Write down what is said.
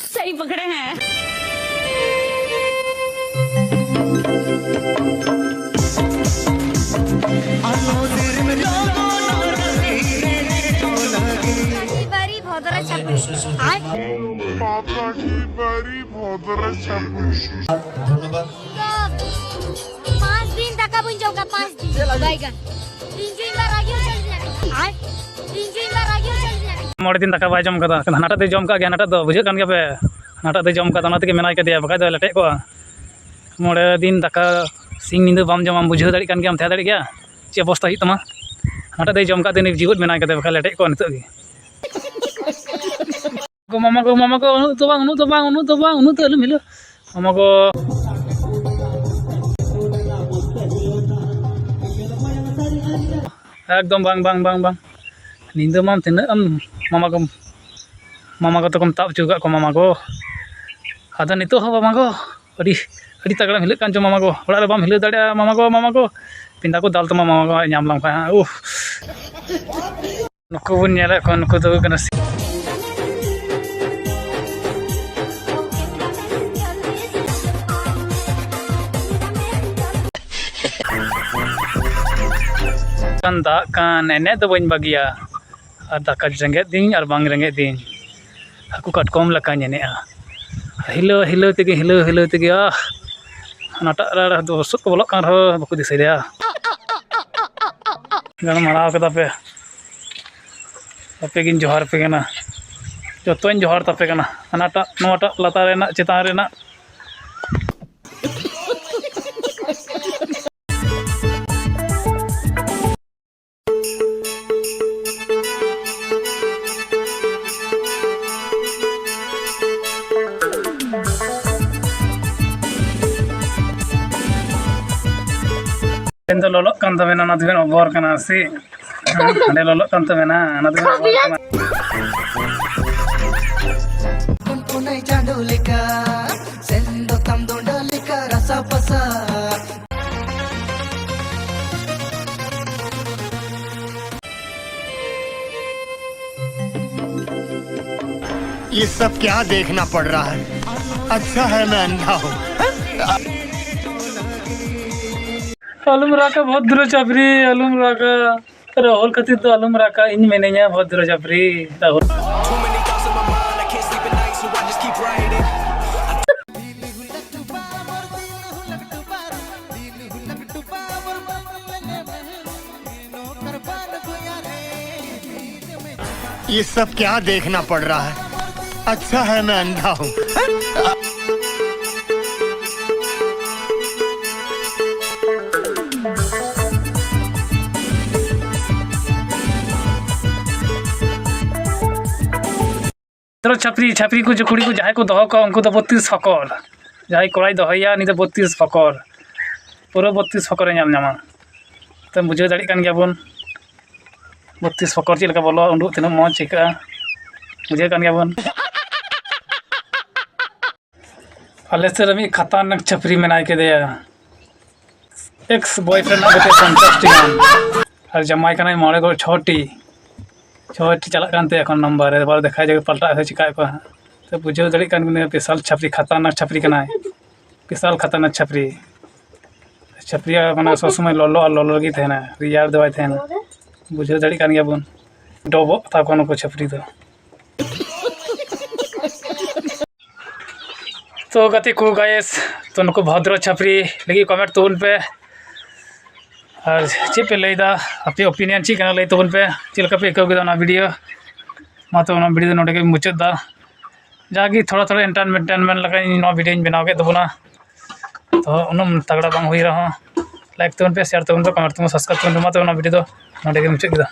सही पकड़े हैं। ধন্যবাদ। 5 दिन টাকা বুঝ যাও 5 दिन বাইগান 3 বার আগেও চলে যাবে 3 বার আগেও চলে যাবে 9 दिन दाका बाय जम कदा हानाटा दे जम का गया हानाटा दो बुझे कान गया पे हानाटा दे जम कदा के मेनाय कदिया बका दो लटे को 9 दिन दाका सिंग निंद बाम जमाम बुझे दाड़ी कान गया थे दाड़ी गया चे अवस्था ही तमा हानाटा दे जम का दिन जीवत मेनाय कदे बका लटे को नितो गे को मामा को उनु तो अलम हिलो मामा को एकदम बांग नींद माम तीन मामा को तो कम ताप चुका को मामा को आदा नितो हो मामा को अड़ी तगड़ा हिल कान मामा को ओड़ा रे बाम हिल दाड़े मामा को पिंदा को दाल तमा मामा को नाम लाम खा उफ नुको बुन नेला को नुको तो कना kan dak kan nenek do bain bagia ar daka renget din ar bang renget din aku katkom lakanya ne hilo tege nata ra do sut ko bolok kan ro baku disai dia gan maraw kada pe gin johar pe kana jotoin johar tape kana anata nota latar rena cetan rena लोलो कान तमेना ना दिवेन over कना से अने लोलो कान तमेना ना दिवेन over कना कुनकुनै जाडुलेका सेन्दो तमदोंडलेका रसा पसा ये सब क्या देखना पड़ रहा है? अच्छा है मैं अंधा हूँ। अलुम राका बहुत दूर चापरी अलुम राका राहुल खातिर तो अलुम राका इन मेनेया बहुत दूर चापरी राहुल ये सब क्या देखना पड़ रहा है? अच्छा है मैं अंधा हूँ। छपरी को जो कुड़ी को जहाँ को दह को उनको तो 32 फकर जहाँ कड़ाई दहया नहीं तो 32 फकर पूरा 32 फकर नामा तो बुझे दाड़ी कान गया बन 32 फकर चलका बोलो उंडू तीन मज चिका बुझे कान गया बन आले से रमी खतरनाक छपरी में नाय के दिया एक्स बॉयफ्रेंड ना बेटे संतुष्टि और जमाई का मोड़े को छोटी चला कानते এখন नंबर बार देखा जाए पलटा है चिका को तो बुझे दाड़ी कान विशाल छपरी खतरनाक छपरी कना विशाल खतरनाक छपरी माने सब समय लोलो लगी थे ना रियार दवाई थे ना बुझे दाड़ी कान गया बन डबो था कोनो को छपरी तो गति को गाइस तो नुको भद्र छपरी लगी कमेंट तो उन पे और चे पे लैदा अपने ओपिनियन ची कना लೈ तबन पे चलका पे एकव गदा वीडियो मा तो वीडियो नोडे के मुचाद दा जागी थोड़ा एंटरटेनमेंट लगा नो वीडियो बनाव के दबना तो उनम तगड़ा बांग हुई रहा लाइक तबन पे शेयर तबन पे कमेंट तबन सब्सक्राइब तबन मा तो वीडियो नोडे के मुचाद दा।